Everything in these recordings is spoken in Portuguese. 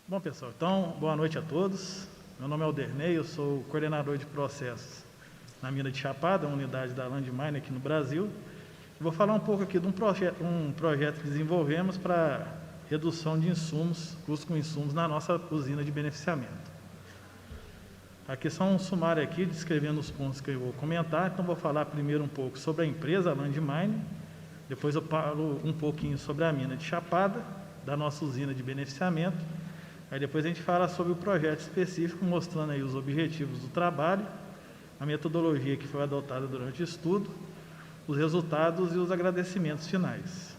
Bom, pessoal, então, boa noite a todos. Meu nome é Alderney, eu sou coordenador de processos na mina de Chapada, uma unidade da Landmine aqui no Brasil. Vou falar um pouco aqui de um projeto que desenvolvemos para redução de insumos, custos com insumos na nossa usina de beneficiamento. Aqui só um sumário aqui, descrevendo os pontos que eu vou comentar. Então, vou falar primeiro um pouco sobre a empresa, a Landmine. Depois eu falo um pouquinho sobre a mina de Chapada, da nossa usina de beneficiamento. Aí depois a gente fala sobre o projeto específico, mostrando aí os objetivos do trabalho, a metodologia que foi adotada durante o estudo, os resultados e os agradecimentos finais.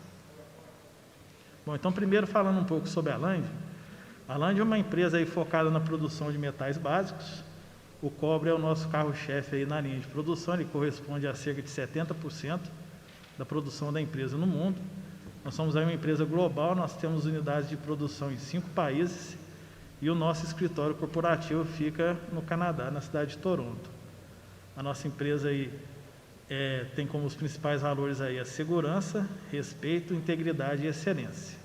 Bom, então primeiro falando um pouco sobre a Land. A Land é uma empresa aí focada na produção de metais básicos. O cobre é o nosso carro-chefe aí na linha de produção, ele corresponde a cerca de 70% da produção da empresa no mundo. Nós somos aí uma empresa global, nós temos unidades de produção em 5 países e o nosso escritório corporativo fica no Canadá, na cidade de Toronto. A nossa empresa aí tem como os principais valores aí a segurança, respeito, integridade e excelência.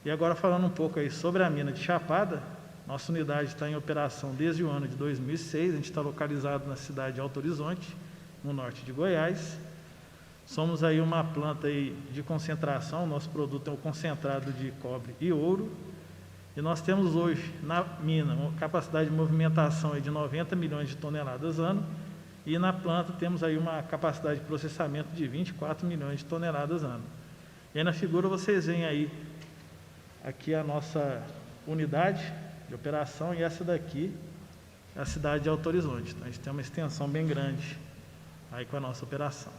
E agora falando um pouco aí sobre a mina de Chapada, nossa unidade está em operação desde o ano de 2006, a gente está localizado na cidade de Alto Horizonte, no norte de Goiás. Somos aí uma planta aí de concentração, nosso produto é o concentrado de cobre e ouro. E nós temos hoje na mina uma capacidade de movimentação aí de 90 milhões de toneladas ano. E na planta temos aí uma capacidade de processamento de 24 milhões de toneladas ano. E aí na figura vocês veem aí, aqui a nossa unidade de operação e essa daqui é a cidade de Alto Horizonte. Então a gente tem uma extensão bem grande aí com a nossa operação.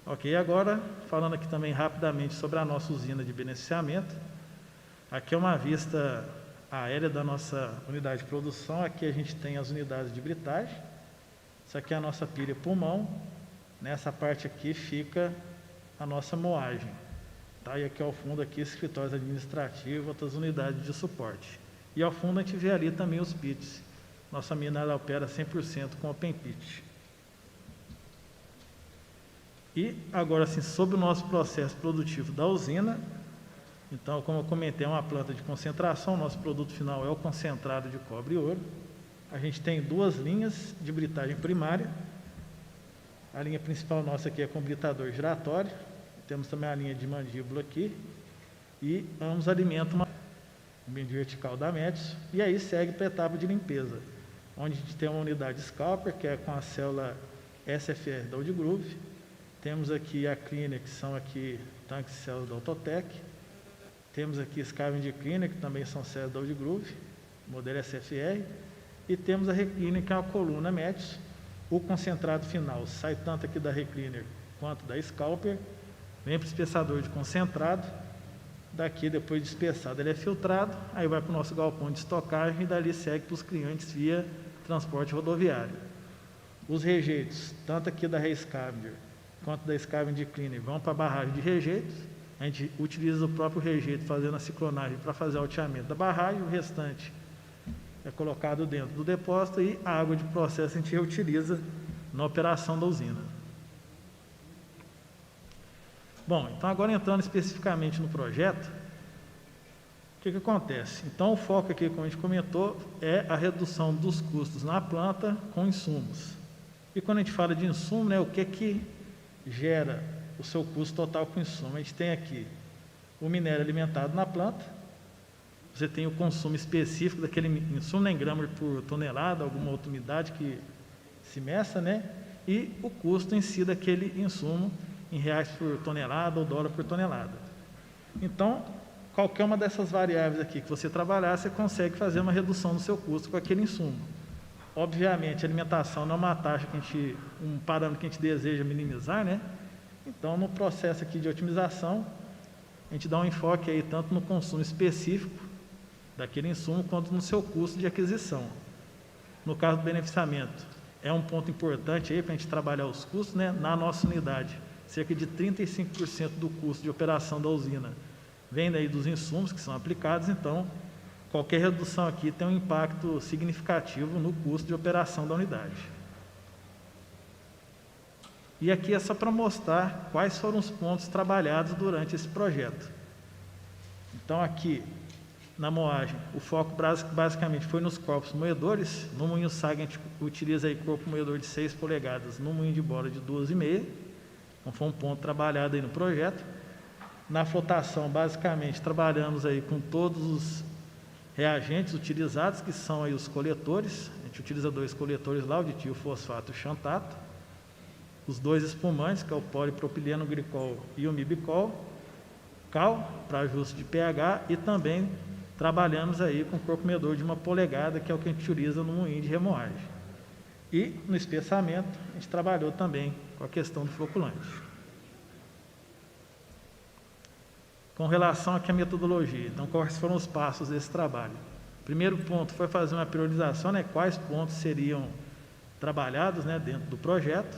Ok, agora falando aqui também rapidamente sobre a nossa usina de beneficiamento. Aqui é uma vista aérea da nossa unidade de produção. Aqui a gente tem as unidades de britagem. Isso aqui é a nossa pilha pulmão. Nessa parte aqui fica a nossa moagem. Tá? E aqui ao fundo aqui escritórios administrativos, outras unidades de suporte. E ao fundo a gente vê ali também os pits. Nossa mina ela opera 100% com open pit. E agora sim, sobre o nosso processo produtivo da usina, então como eu comentei, é uma planta de concentração, nosso produto final é o concentrado de cobre e ouro. A gente tem 2 linhas de britagem primária, a linha principal nossa aqui é com britador giratório, temos também a linha de mandíbula aqui, e ambos alimentam uma linha vertical da Metso, e aí segue para a etapa de limpeza, onde a gente tem uma unidade scalper, que é com a célula SFR da Old Groove. Temos aqui a cleaner, que são aqui tanques e células da Autotec. Temos aqui scavenger cleaner, que também são células da Old Groove, modelo SFR. E temos a recliner, que é uma coluna Metso. O concentrado final sai tanto aqui da recliner quanto da scalper. Vem para o espessador de concentrado. Daqui, depois de espessado, ele é filtrado. Aí vai para o nosso galpão de estocagem e dali segue para os clientes via transporte rodoviário. Os rejeitos, tanto aqui da Scavenger quanto da Scavenger Cleaner, vão para a barragem de rejeitos. A gente utiliza o próprio rejeito fazendo a ciclonagem para fazer o alteamento da barragem, o restante é colocado dentro do depósito e a água de processo a gente reutiliza na operação da usina. Bom, então agora entrando especificamente no projeto, o que acontece? Então o foco aqui, como a gente comentou, é a redução dos custos na planta com insumos. E quando a gente fala de insumo, né, o que gera o seu custo total com insumo? A gente tem aqui o minério alimentado na planta, você tem o consumo específico daquele insumo, em gramas por tonelada, alguma outra unidade que se meça, né? E o custo em si daquele insumo em reais por tonelada ou dólar por tonelada. Então, qualquer uma dessas variáveis aqui que você trabalhar, você consegue fazer uma redução do seu custo com aquele insumo. Obviamente, a alimentação não é uma taxa um parâmetro que a gente deseja minimizar, né? Então, no processo aqui de otimização, a gente dá um enfoque aí tanto no consumo específico daquele insumo, quanto no seu custo de aquisição. No caso do beneficiamento, é um ponto importante aí para a gente trabalhar os custos, né? Na nossa unidade, cerca de 35% do custo de operação da usina vem daí dos insumos que são aplicados, então qualquer redução aqui tem um impacto significativo no custo de operação da unidade. E aqui é só para mostrar quais foram os pontos trabalhados durante esse projeto. Então, aqui, na moagem, o foco basicamente foi nos corpos moedores. No moinho SAG, a gente utiliza aí corpo moedor de 6 polegadas, no moinho de bola de 2,5. Então, foi um ponto trabalhado aí no projeto. Na flotação, basicamente, trabalhamos aí com todos os reagentes utilizados, que são aí os coletores. A gente utiliza 2 coletores lá, o de tiofosfato e o xantato. Os 2 espumantes, que é o polipropileno glicol e o mibicol, cal, para ajuste de pH, e também trabalhamos aí com corpo medor de 1 polegada, que é o que a gente utiliza no moinho de remoagem. E no espessamento, a gente trabalhou também com a questão do floculante. Com relação aqui à metodologia, então, quais foram os passos desse trabalho? Primeiro ponto foi fazer uma priorização, né, quais pontos seriam trabalhados, né, dentro do projeto.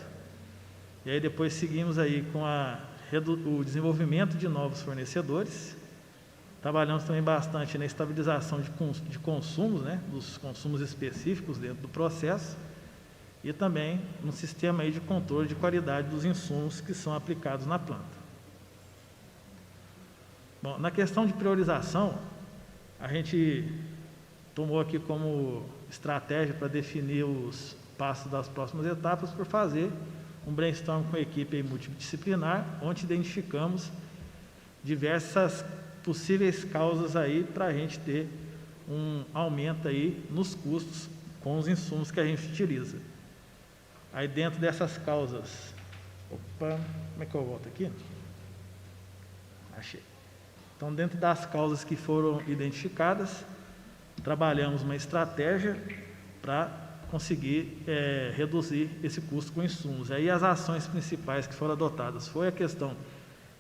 E aí depois seguimos aí com o desenvolvimento de novos fornecedores. Trabalhamos também bastante na estabilização de consumos, né, dos consumos específicos dentro do processo, e também no sistema aí de controle de qualidade dos insumos que são aplicados na planta. Bom, na questão de priorização, a gente tomou aqui como estratégia para definir os passos das próximas etapas por fazer um brainstorm com a equipe aí multidisciplinar, onde identificamos diversas possíveis causas aí para a gente ter um aumento aí nos custos com os insumos que a gente utiliza. Aí dentro dessas causas, como é que eu volto aqui? Achei. Então, dentro das causas que foram identificadas, trabalhamos uma estratégia para conseguir reduzir esse custo com insumos. Aí as ações principais que foram adotadas foi a questão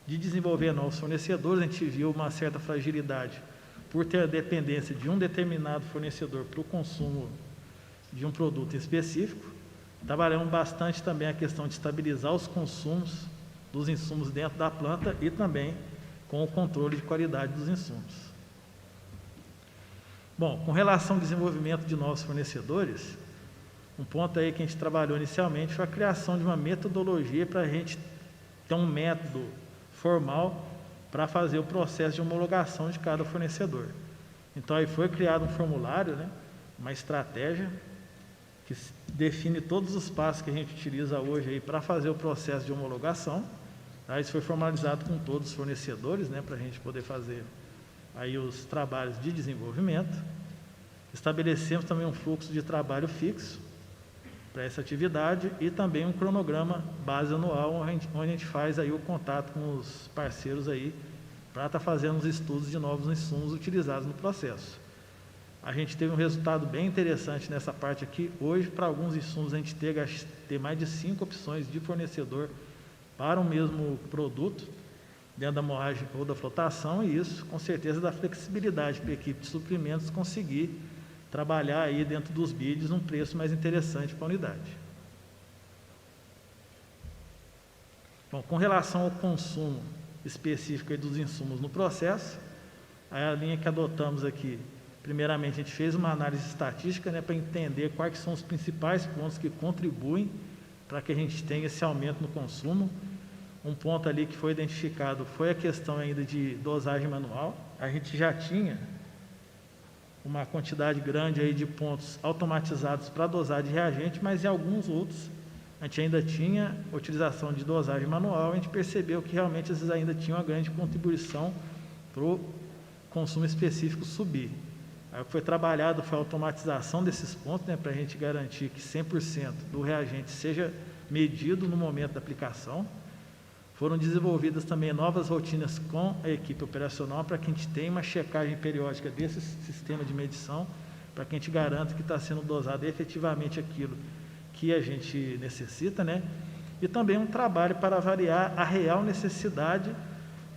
de desenvolver novos fornecedores. A gente viu uma certa fragilidade por ter a dependência de um determinado fornecedor para o consumo de um produto específico. Trabalhamos bastante também a questão de estabilizar os consumos dos insumos dentro da planta e também com o controle de qualidade dos insumos. Bom, com relação ao desenvolvimento de novos fornecedores, um ponto aí que a gente trabalhou inicialmente foi a criação de uma metodologia para a gente ter um método formal para fazer o processo de homologação de cada fornecedor. Então, aí foi criado um formulário, né, uma estratégia que define todos os passos que a gente utiliza hoje aí para fazer o processo de homologação. Tá? Isso foi formalizado com todos os fornecedores, né, para a gente poder fazer aí os trabalhos de desenvolvimento. Estabelecemos também um fluxo de trabalho fixo para essa atividade e também um cronograma base anual, onde a gente faz aí o contato com os parceiros aí para estar fazendo os estudos de novos insumos utilizados no processo. A gente teve um resultado bem interessante nessa parte aqui. Hoje, para alguns insumos, a gente tem mais de 5 opções de fornecedor para o mesmo produto, dentro da moagem ou da flotação, e isso, com certeza, dá flexibilidade para a equipe de suprimentos conseguir trabalhar aí dentro dos bids um preço mais interessante para a unidade. Bom, com relação ao consumo específico aí dos insumos no processo, a linha que adotamos aqui, primeiramente, a gente fez uma análise estatística, né, para entender quais são os principais pontos que contribuem para que a gente tenha esse aumento no consumo. Um ponto ali que foi identificado foi a questão ainda de dosagem manual. A gente já tinha uma quantidade grande aí de pontos automatizados para dosar de reagente, mas em alguns outros a gente ainda tinha utilização de dosagem manual. A gente percebeu que realmente esses ainda tinham uma grande contribuição para o consumo específico subir. Aí o que foi trabalhado foi a automatização desses pontos, né, para a gente garantir que 100% do reagente seja medido no momento da aplicação. Foram desenvolvidas também novas rotinas com a equipe operacional para que a gente tenha uma checagem periódica desse sistema de medição, para que a gente garanta que está sendo dosado efetivamente aquilo que a gente necessita, né? E também um trabalho para avaliar a real necessidade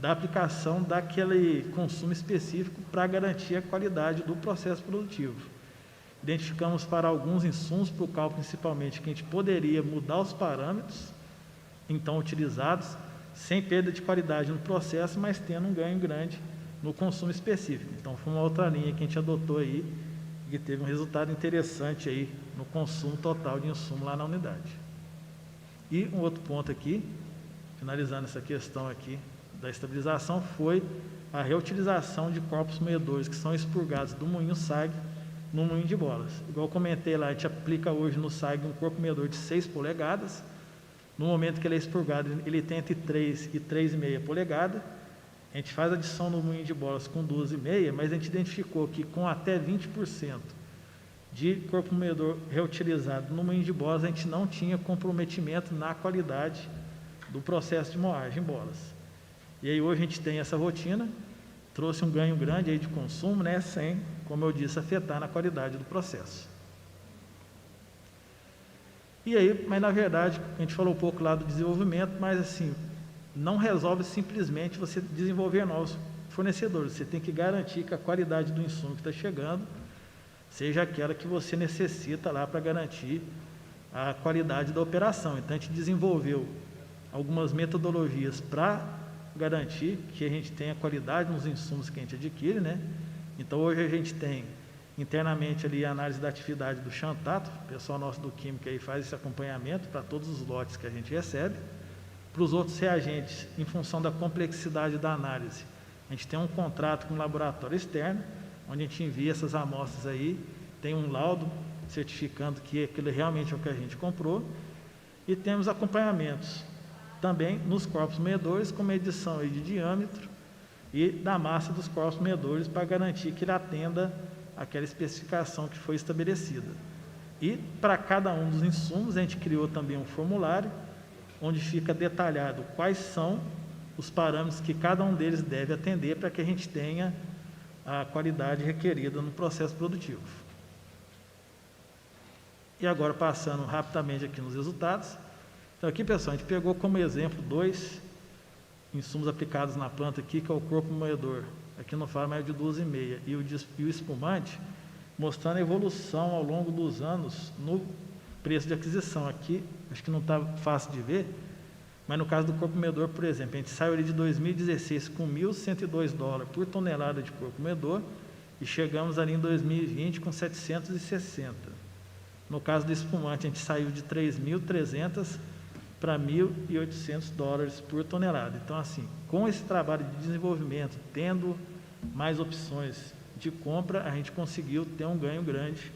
da aplicação daquele consumo específico para garantir a qualidade do processo produtivo. Identificamos para alguns insumos, para o cal principalmente, que a gente poderia mudar os parâmetros então utilizados, sem perda de qualidade no processo, mas tendo um ganho grande no consumo específico. Então, foi uma outra linha que a gente adotou aí, que teve um resultado interessante aí no consumo total de insumo lá na unidade. E um outro ponto aqui, finalizando essa questão aqui da estabilização, foi a reutilização de corpos moedores que são expurgados do moinho SAG no moinho de bolas. Igual eu comentei lá, a gente aplica hoje no SAG um corpo moedor de 6 polegadas. No momento que ele é expurgado, ele tem entre 3 e 3,5 polegadas. A gente faz a adição no moinho de bolas com 12,5, mas a gente identificou que com até 20% de corpo moedor reutilizado no moinho de bolas, a gente não tinha comprometimento na qualidade do processo de moagem em bolas. E aí hoje a gente tem essa rotina, trouxe um ganho grande aí de consumo, né, sem, como eu disse, afetar na qualidade do processo. E aí, mas na verdade, a gente falou um pouco lá do desenvolvimento, mas assim, não resolve simplesmente você desenvolver novos fornecedores. Você tem que garantir que a qualidade do insumo que está chegando seja aquela que você necessita lá para garantir a qualidade da operação. Então, a gente desenvolveu algumas metodologias para garantir que a gente tenha qualidade nos insumos que a gente adquire, né? Então, hoje a gente tem internamente ali a análise da atividade do Xantato, o pessoal nosso do Química aí faz esse acompanhamento para todos os lotes que a gente recebe. Para os outros reagentes, em função da complexidade da análise, a gente tem um contrato com um laboratório externo, onde a gente envia essas amostras aí, tem um laudo certificando que aquilo realmente é o que a gente comprou, e temos acompanhamentos também nos corpos moedores, com medição aí de diâmetro e da massa dos corpos moedores, para garantir que ele atenda aquela especificação que foi estabelecida. E para cada um dos insumos, a gente criou também um formulário, onde fica detalhado quais são os parâmetros que cada um deles deve atender para que a gente tenha a qualidade requerida no processo produtivo. E agora, passando rapidamente aqui nos resultados. Então, aqui, pessoal, a gente pegou como exemplo 2 insumos aplicados na planta aqui, que é o corpo moedor, aqui no faro médio de 12,5, e o espumante, mostrando a evolução ao longo dos anos no preço de aquisição. Aqui, acho que não está fácil de ver, mas no caso do corpo moedor, por exemplo, a gente saiu ali de 2016 com $1.102 por tonelada de corpo moedor e chegamos ali em 2020 com 760. No caso do espumante, a gente saiu de 3.300 para $1.800 por tonelada. Então, assim, com esse trabalho de desenvolvimento, tendo mais opções de compra, a gente conseguiu ter um ganho grande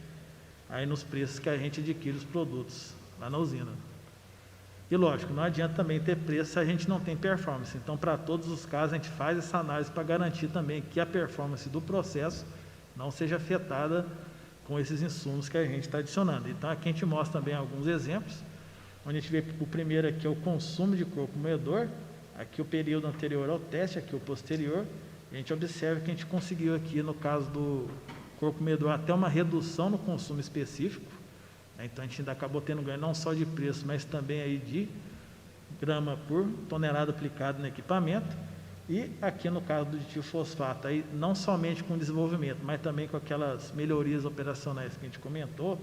aí nos preços que a gente adquire os produtos lá na usina. E lógico, não adianta também ter preço se a gente não tem performance. Então, para todos os casos, a gente faz essa análise para garantir também que a performance do processo não seja afetada com esses insumos que a gente está adicionando. Então, aqui a gente mostra também alguns exemplos, onde a gente vê o primeiro aqui é o consumo de corpo moedor, aqui o período anterior ao teste, aqui o posterior. A gente observa que a gente conseguiu aqui, no caso do corpo moedor, até uma redução no consumo específico. Então, a gente ainda acabou tendo ganho não só de preço, mas também aí de grama por tonelada aplicada no equipamento. E aqui no caso do ditilfosfato, aí não somente com desenvolvimento, mas também com aquelas melhorias operacionais que a gente comentou,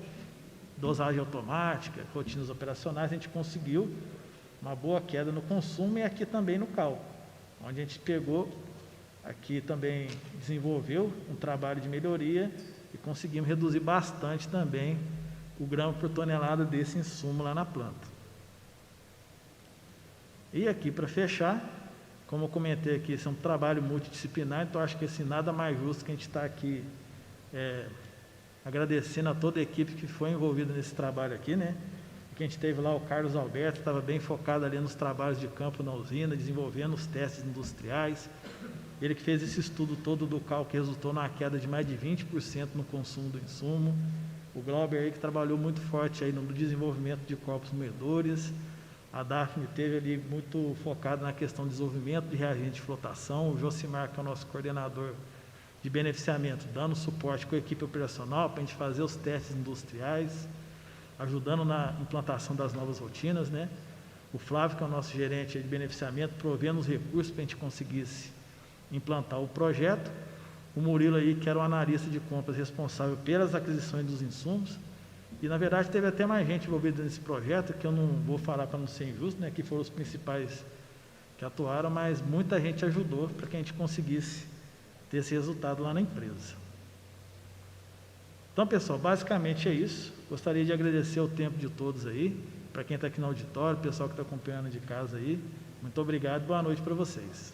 dosagem automática, rotinas operacionais, a gente conseguiu uma boa queda no consumo, e aqui também no cal, onde a gente pegou, aqui também desenvolveu um trabalho de melhoria e conseguimos reduzir bastante também o grama por tonelada desse insumo lá na planta. E aqui, para fechar, como eu comentei aqui, esse é um trabalho multidisciplinar, então acho que assim, nada mais justo que a gente estar aqui agradecendo a toda a equipe que foi envolvida nesse trabalho aqui, né? Que a gente teve lá o Carlos Alberto, estava bem focado ali nos trabalhos de campo na usina, desenvolvendo os testes industriais. Ele que fez esse estudo todo do cal, que resultou numa queda de mais de 20% no consumo do insumo. O Glauber aí, que trabalhou muito forte aí no desenvolvimento de corpos moedores. A Daphne teve ali muito focada na questão de desenvolvimento de reagente de flotação. O Josimar, que é o nosso coordenador de beneficiamento, dando suporte com a equipe operacional para a gente fazer os testes industriais, ajudando na implantação das novas rotinas, né? O Flávio, que é o nosso gerente de beneficiamento, provendo os recursos para a gente conseguisse implantar o projeto. O Murilo aí, que era o analista de compras responsável pelas aquisições dos insumos. E, na verdade, teve até mais gente envolvida nesse projeto, que eu não vou falar para não ser injusto, né, que foram os principais que atuaram, mas muita gente ajudou para que a gente conseguisse ter esse resultado lá na empresa. Então, pessoal, basicamente é isso. Gostaria de agradecer o tempo de todos aí, para quem está aqui no auditório, o pessoal que está acompanhando de casa aí. Muito obrigado e boa noite para vocês.